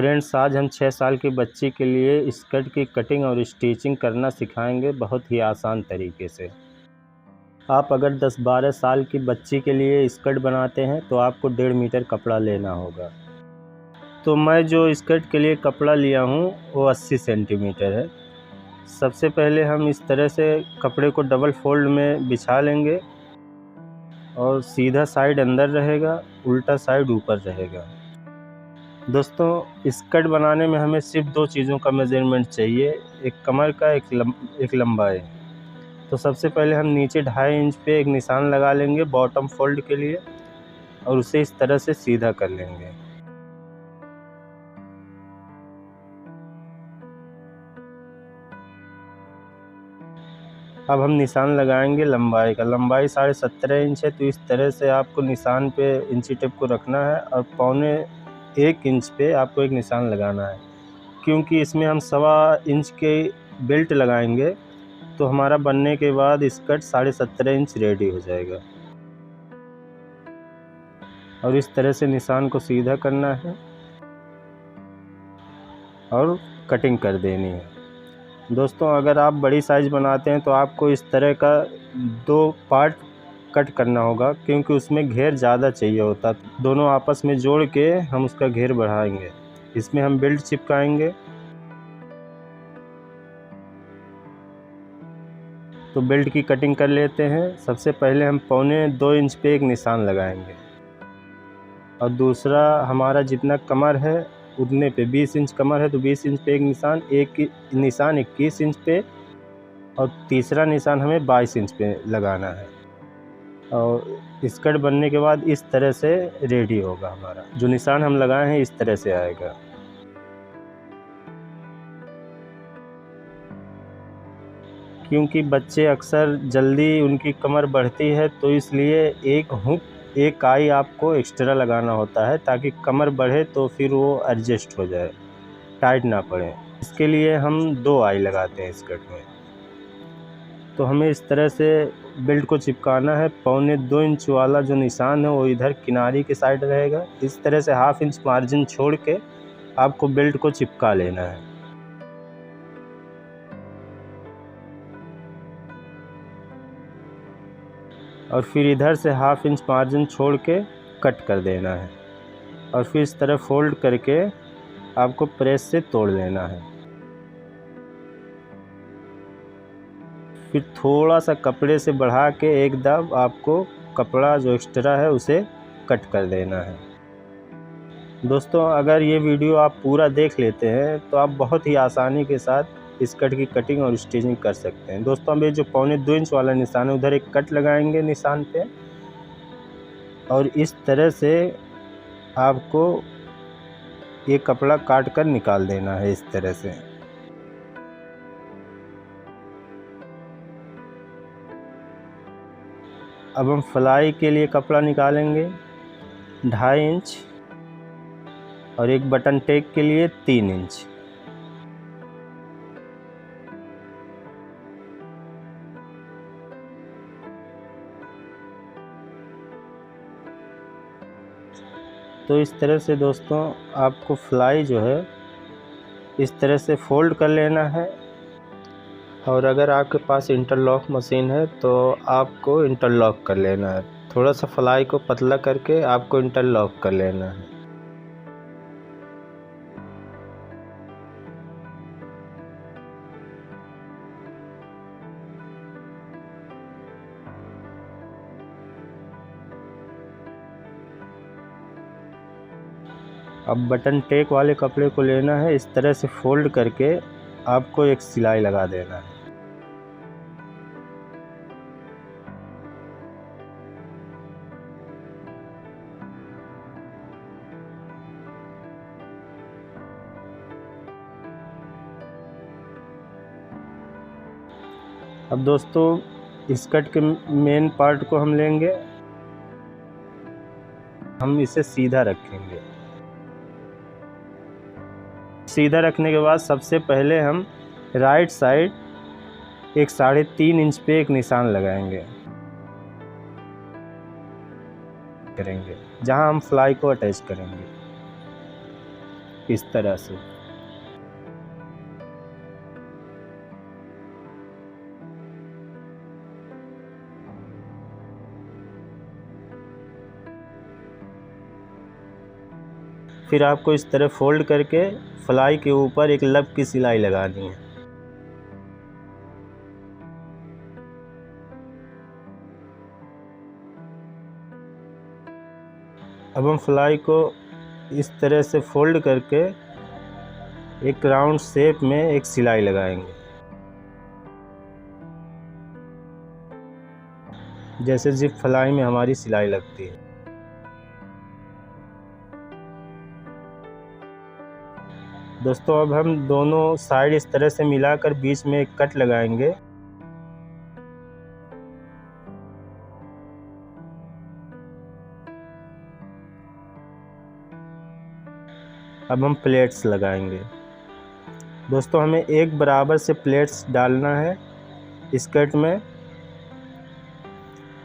Friends, आज हम 6 साल की बच्ची के लिए स्कर्ट की कटिंग और स्टिचिंग करना सिखाएंगे बहुत ही आसान तरीके से। आप अगर 10-12 साल की बच्ची के लिए स्कर्ट बनाते हैं तो आपको 1.5 मीटर कपड़ा लेना होगा। तो मैं जो स्कर्ट के लिए कपड़ा लिया हूँ वो 80 सेंटीमीटर है। सबसे पहले हम इस तरह से कपड़े को डबल फोल्ड में बिछा लेंगे और सीधा साइड अंदर रहेगा, उल्टा साइड ऊपर रहेगा। दोस्तों, स्कर्ट बनाने में हमें सिर्फ 2 चीज़ों का मेज़रमेंट चाहिए, एक कमर का, एक लंबाई। तो सबसे पहले हम नीचे 2.5 इंच पे एक निशान लगा लेंगे बॉटम फोल्ड के लिए और उसे इस तरह से सीधा कर लेंगे। अब हम निशान लगाएंगे लंबाई का। लंबाई 17.5 इंच है, तो इस तरह से आपको निशान पे इंची टेप को रखना है और 1.25 इंच पे आपको एक निशान लगाना है, क्योंकि इसमें हम 1.25 इंच के बेल्ट लगाएंगे तो हमारा बनने के बाद स्कर्ट 17.5 इंच रेडी हो जाएगा। और इस तरह से निशान को सीधा करना है और कटिंग कर देनी है। दोस्तों, अगर आप बड़ी साइज़ बनाते हैं तो आपको इस तरह का 2 पार्ट कट करना होगा, क्योंकि उसमें घेर ज़्यादा चाहिए होता। दोनों आपस में जोड़ के हम उसका घेर बढ़ाएंगे। इसमें हम बेल्ट चिपकाएंगे। तो बेल्ट की कटिंग कर लेते हैं। सबसे पहले हम 1.25 इंच पे एक निशान लगाएंगे और दूसरा हमारा जितना कमर है उतने पे 20 इंच कमर है तो 20 इंच पे एक निशान, एक निशान 21 इंच पे और तीसरा निशान हमें 22 इंच पे लगाना है। और स्कर्ट बनने के बाद इस तरह से रेडी होगा। हमारा जो निशान हम लगाए हैं इस तरह से आएगा। क्योंकि बच्चे अक्सर जल्दी उनकी कमर बढ़ती है तो इसलिए एक आई आपको एक्स्ट्रा लगाना होता है, ताकि कमर बढ़े तो फिर वो एडजस्ट हो जाए, टाइट ना पड़े। इसके लिए हम 2 आई लगाते हैं स्कर्ट में। तो हमें इस तरह से बेल्ट को चिपकाना है। 1.25 इंच वाला जो निशान है वो इधर किनारे के साइड रहेगा। इस तरह से 1/2 इंच मार्जिन छोड़ के आपको बेल्ट को चिपका लेना है। और फिर इधर से 1/2 इंच मार्जिन छोड़ के कट कर देना है और फिर इस तरह फोल्ड करके आपको प्रेस से तोड़ लेना है। फिर थोड़ा सा कपड़े से बढ़ा के एकदम आपको कपड़ा जो एक्स्ट्रा है उसे कट कर देना है। दोस्तों, अगर ये वीडियो आप पूरा देख लेते हैं तो आप बहुत ही आसानी के साथ स्कर्ट की कटिंग और स्टिचिंग कर सकते हैं। दोस्तों, अब ये जो 1.25 इंच वाला निशान है उधर एक कट लगाएंगे निशान पे और इस तरह से आपको ये कपड़ा काट कर निकाल देना है। इस तरह से अब हम फ्लाई के लिए कपड़ा निकालेंगे 2.5 इंच और एक बटन टेक के लिए 3 इंच। तो इस तरह से दोस्तों आपको फ्लाई जो है इस तरह से फोल्ड कर लेना है। और अगर आपके पास इंटरलॉक मशीन है तो आपको इंटरलॉक कर लेना है। थोड़ा सा फ्लाई को पतला करके आपको इंटरलॉक कर लेना है। अब बटन टेक वाले कपड़े को लेना है, इस तरह से फोल्ड करके आपको एक सिलाई लगा देना है। अब दोस्तों, स्कर्ट के मेन पार्ट को हम लेंगे, हम इसे सीधा रखेंगे। सीधा रखने के बाद सबसे पहले हम राइट साइड एक 3.5 इंच पे एक निशान लगाएंगे जहां हम फ्लाई को अटैच करेंगे। इस तरह से। फिर आपको इस तरह फोल्ड करके फ्लाई के ऊपर एक लब की सिलाई लगानी है। अब हम फ्लाई को इस तरह से फोल्ड करके एक राउंड शेप में एक सिलाई लगाएंगे, जैसे जिप फ्लाई में हमारी सिलाई लगती है। दोस्तों अब हम दोनों साइड इस तरह से मिलाकर बीच में एक कट लगाएंगे। अब हम प्लेट्स लगाएंगे। दोस्तों हमें एक बराबर से प्लेट्स डालना है स्कर्ट में,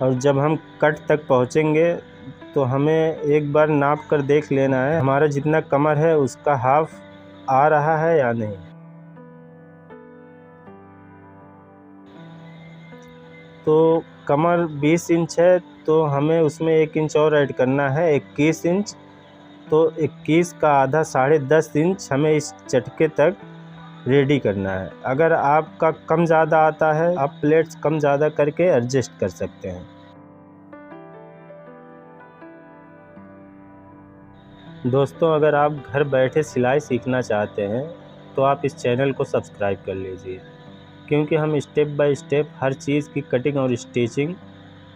और जब हम कट तक पहुंचेंगे तो हमें एक बार नाप कर देख लेना है हमारा जितना कमर है उसका हाफ आ रहा है या नहीं। तो कमर 20 इंच है तो हमें उसमें 1 इंच और ऐड करना है, 21 इंच। तो 21 का आधा 10.5 इंच हमें इस चटके तक रेडी करना है। अगर आपका कम ज़्यादा आता है आप प्लेट्स कम ज़्यादा करके एडजस्ट कर सकते हैं। दोस्तों अगर आप घर बैठे सिलाई सीखना चाहते हैं तो आप इस चैनल को सब्सक्राइब कर लीजिए, क्योंकि हम स्टेप बाय स्टेप हर चीज़ की कटिंग और स्टिचिंग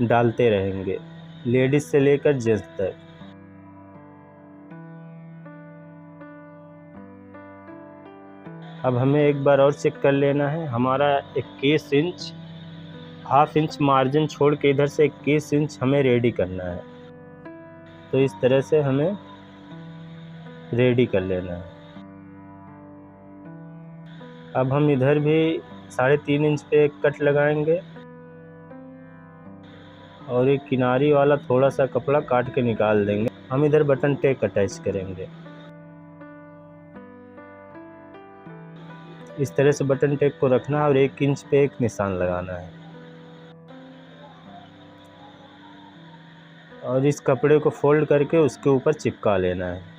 डालते रहेंगे, लेडीज़ से लेकर जेंट्स तक। अब हमें एक बार और चेक कर लेना है। हमारा 21 इंच, हाफ इंच मार्जिन छोड़ के इधर से 21 इंच हमें रेडी करना है। तो इस तरह से हमें रेडी कर लेना है। अब हम इधर भी 3.5 इंच पे एक कट लगाएंगे और एक किनारी वाला थोड़ा सा कपड़ा काट के निकाल देंगे। हम इधर बटन टेक अटैच करेंगे। इस तरह से बटन टेक को रखना है और 1 इंच पे एक निशान लगाना है और इस कपड़े को फोल्ड करके उसके ऊपर चिपका लेना है।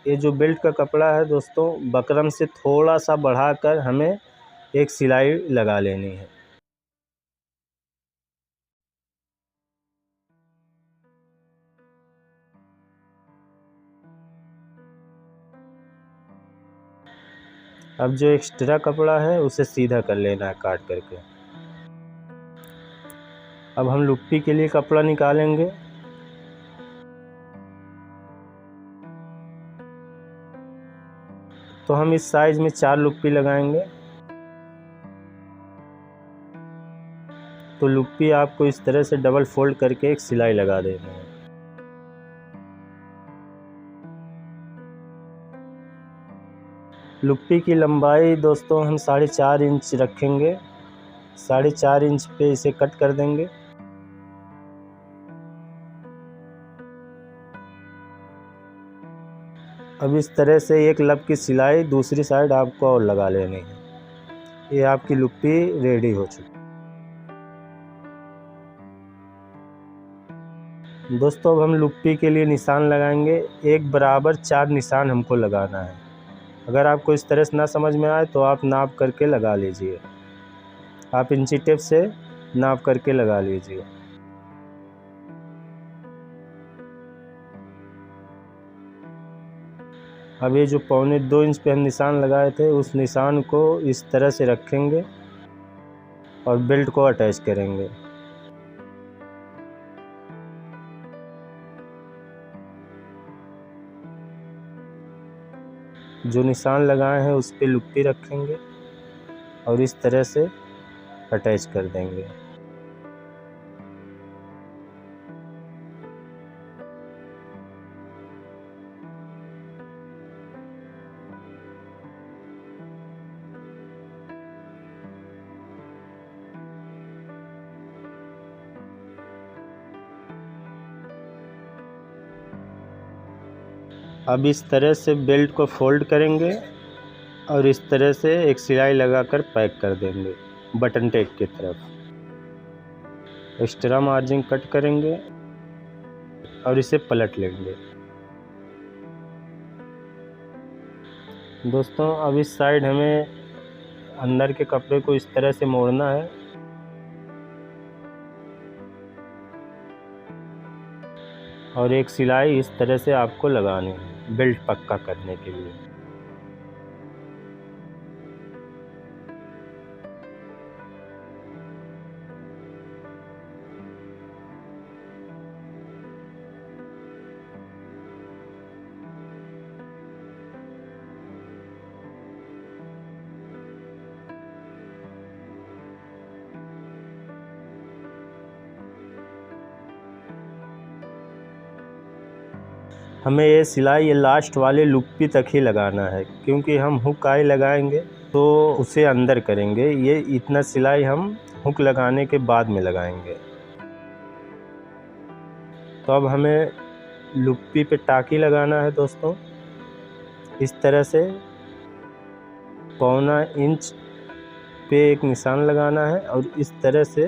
ये जो बेल्ट का कपड़ा है दोस्तों, बकरम से थोड़ा सा बढ़ाकर हमें एक सिलाई लगा लेनी है। अब जो एक्स्ट्रा कपड़ा है उसे सीधा कर लेना है काट करके। अब हम लुप्पी के लिए कपड़ा निकालेंगे। तो हम इस साइज में 4 लुप्पी लगाएंगे। तो लुप्पी आपको इस तरह से डबल फोल्ड करके एक सिलाई लगा देनी है। लुप्पी की लंबाई दोस्तों हम 4.5 इंच रखेंगे। 4.5 इंच पे इसे कट कर देंगे। अब इस तरह से एक लब की सिलाई दूसरी साइड आपको और लगा लेनी है। ये आपकी लुप्पी रेडी हो चुकी। दोस्तों अब हम लुप्पी के लिए निशान लगाएंगे। एक बराबर 4 निशान हमको लगाना है। अगर आपको इस तरह से ना समझ में आए तो आप नाप करके लगा लीजिए। आप इंची टेप से नाप करके लगा लीजिए। अब ये जो 1.25 इंच पे हम निशान लगाए थे उस निशान को इस तरह से रखेंगे और बेल्ट को अटैच करेंगे। जो निशान लगाए हैं उस पे लुप्पी रखेंगे और इस तरह से अटैच कर देंगे। अब इस तरह से बेल्ट को फोल्ड करेंगे और इस तरह से एक सिलाई लगाकर पैक कर देंगे बटन टेक की तरफ। एक्स्ट्रा मार्जिन कट करेंगे और इसे पलट लेंगे। दोस्तों अब इस साइड हमें अंदर के कपड़े को इस तरह से मोड़ना है और एक सिलाई इस तरह से आपको लगानी है बेल्ट पक्का करने के लिए। हमें ये सिलाई ये लास्ट वाले लुप्पी तक ही लगाना है, क्योंकि हम हुक आई लगाएंगे तो उसे अंदर करेंगे। ये इतना सिलाई हम हुक लगाने के बाद में लगाएंगे। तो अब हमें लुप्पी पे टाकी लगाना है दोस्तों। इस तरह से 1.25 इंच पे एक निशान लगाना है और इस तरह से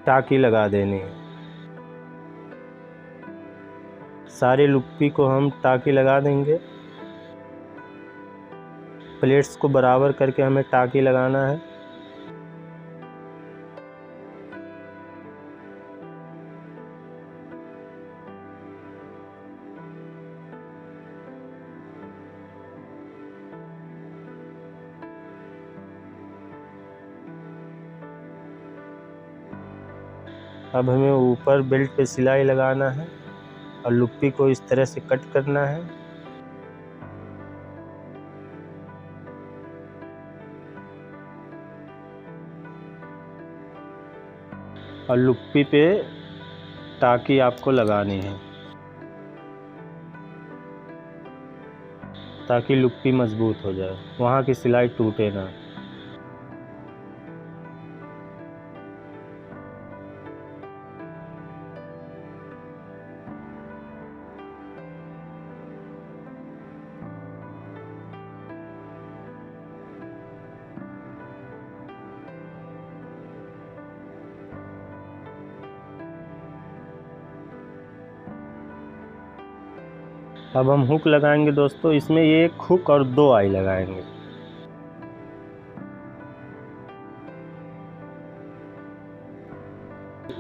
टाकी लगा देनी है। सारे लुप्पी को हम टाकी लगा देंगे। प्लेट्स को बराबर करके हमें टाकी लगाना है। अब हमें ऊपर बेल्ट पे सिलाई लगाना है और लुप्पी को इस तरह से कट करना है। और लुप्पी पे टाकी आपको लगानी है ताकि लुप्पी मजबूत हो जाए, वहाँ की सिलाई टूटे ना। अब हम हुक लगाएंगे दोस्तों। इसमें ये एक हुक और 2 आई लगाएंगे।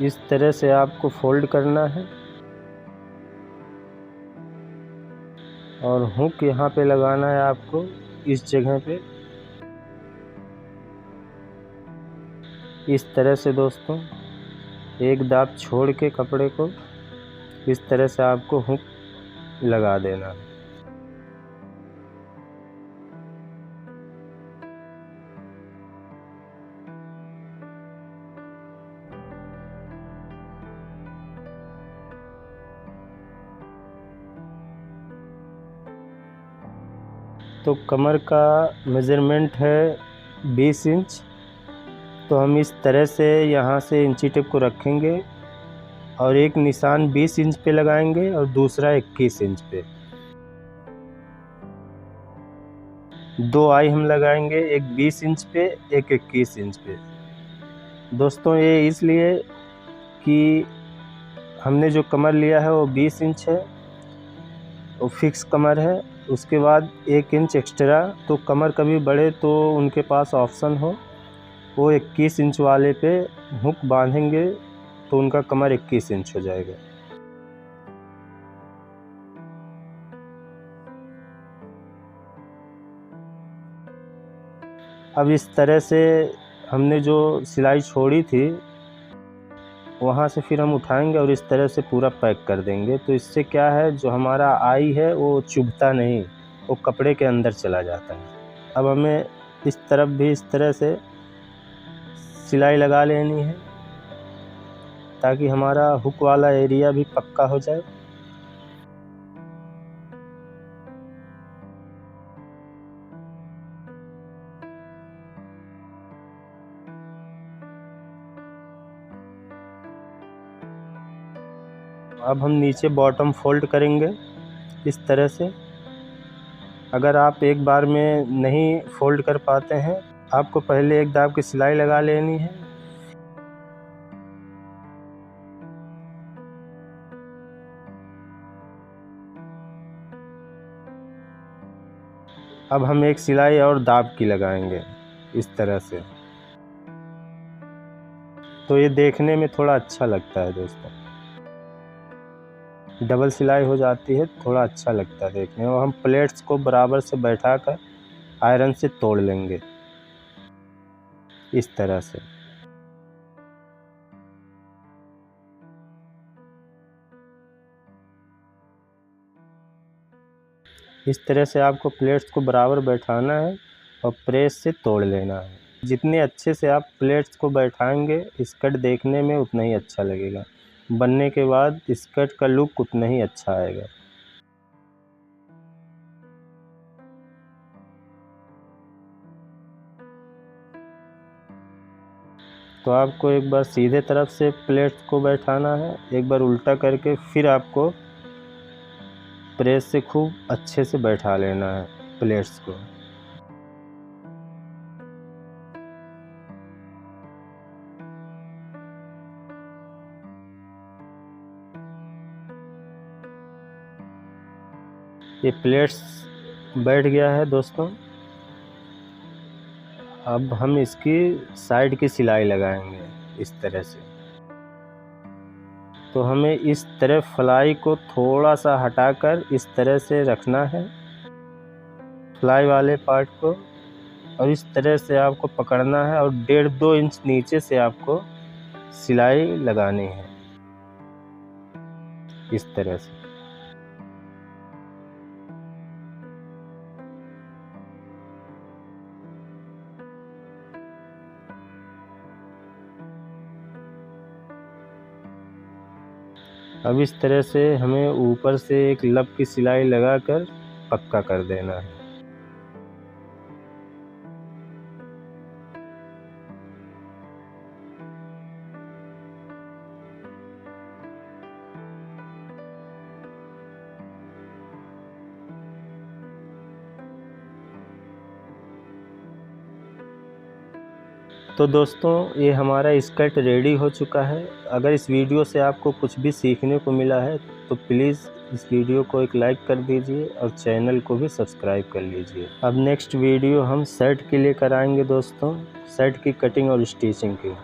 इस तरह से आपको फोल्ड करना है और हुक यहाँ पे लगाना है आपको इस जगह पे। इस तरह से दोस्तों एक दाब छोड़ के कपड़े को इस तरह से आपको हुक लगा देना है। तो कमर का मेज़रमेंट है 20 इंच। तो हम इस तरह से यहाँ से इंची टेप को रखेंगे और एक निशान 20 इंच पे लगाएंगे और दूसरा 21 इंच पे। 2 आई हम लगाएंगे, एक 20 इंच पे एक 21 इंच पे। दोस्तों ये इसलिए कि हमने जो कमर लिया है वो 20 इंच है, वो फिक्स कमर है। उसके बाद 1 इंच एक्स्ट्रा, तो कमर कभी बढ़े तो उनके पास ऑप्शन हो, वो 21 इंच वाले पे हुक बांधेंगे तो उनका कमर 21 इंच हो जाएगा। अब इस तरह से हमने जो सिलाई छोड़ी थी वहाँ से फिर हम उठाएंगे और इस तरह से पूरा पैक कर देंगे। तो इससे क्या है, जो हमारा आई है वो चुभता नहीं, वो कपड़े के अंदर चला जाता है। अब हमें इस तरफ भी इस तरह से सिलाई लगा लेनी है ताकि हमारा हुक वाला एरिया भी पक्का हो जाए। अब हम नीचे बॉटम फोल्ड करेंगे इस तरह से। अगर आप एक बार में नहीं फोल्ड कर पाते हैं, आपको पहले एक दाब की सिलाई लगा लेनी है। अब हम एक सिलाई और दाब की लगाएंगे इस तरह से, तो ये देखने में थोड़ा अच्छा लगता है दोस्तों। डबल सिलाई हो जाती है, थोड़ा अच्छा लगता है देखने में। और हम प्लेट्स को बराबर से बैठाकर आयरन से तोड़ लेंगे इस तरह से। इस तरह से आपको प्लेट्स को बराबर बैठाना है और प्रेस से तोड़ लेना है। जितने अच्छे से आप प्लेट्स को बैठाएंगे, स्कर्ट देखने में उतना ही अच्छा लगेगा। बनने के बाद स्कर्ट का लुक उतना ही अच्छा आएगा। तो आपको एक बार सीधे तरफ से प्लेट्स को बैठाना है, एक बार उल्टा करके फिर आपको प्रेस से खूब अच्छे से बैठा लेना है प्लेट्स को। ये प्लेट्स बैठ गया है दोस्तों। अब हम इसकी साइड की सिलाई लगाएंगे इस तरह से। तो हमें इस तरफ फ्लाई को थोड़ा सा हटाकर इस तरह से रखना है, फ्लाई वाले पार्ट को, और इस तरह से आपको पकड़ना है और 1.5-2 इंच नीचे से आपको सिलाई लगानी है इस तरह से। अब इस तरह से हमें ऊपर से एक लब की सिलाई लगाकर पक्का कर देना है। तो दोस्तों, ये हमारा स्कर्ट रेडी हो चुका है। अगर इस वीडियो से आपको कुछ भी सीखने को मिला है तो प्लीज़ इस वीडियो को एक लाइक कर दीजिए और चैनल को भी सब्सक्राइब कर लीजिए। अब नेक्स्ट वीडियो हम शर्ट के लिए कराएंगे दोस्तों, शर्ट की कटिंग और स्टिचिंग की।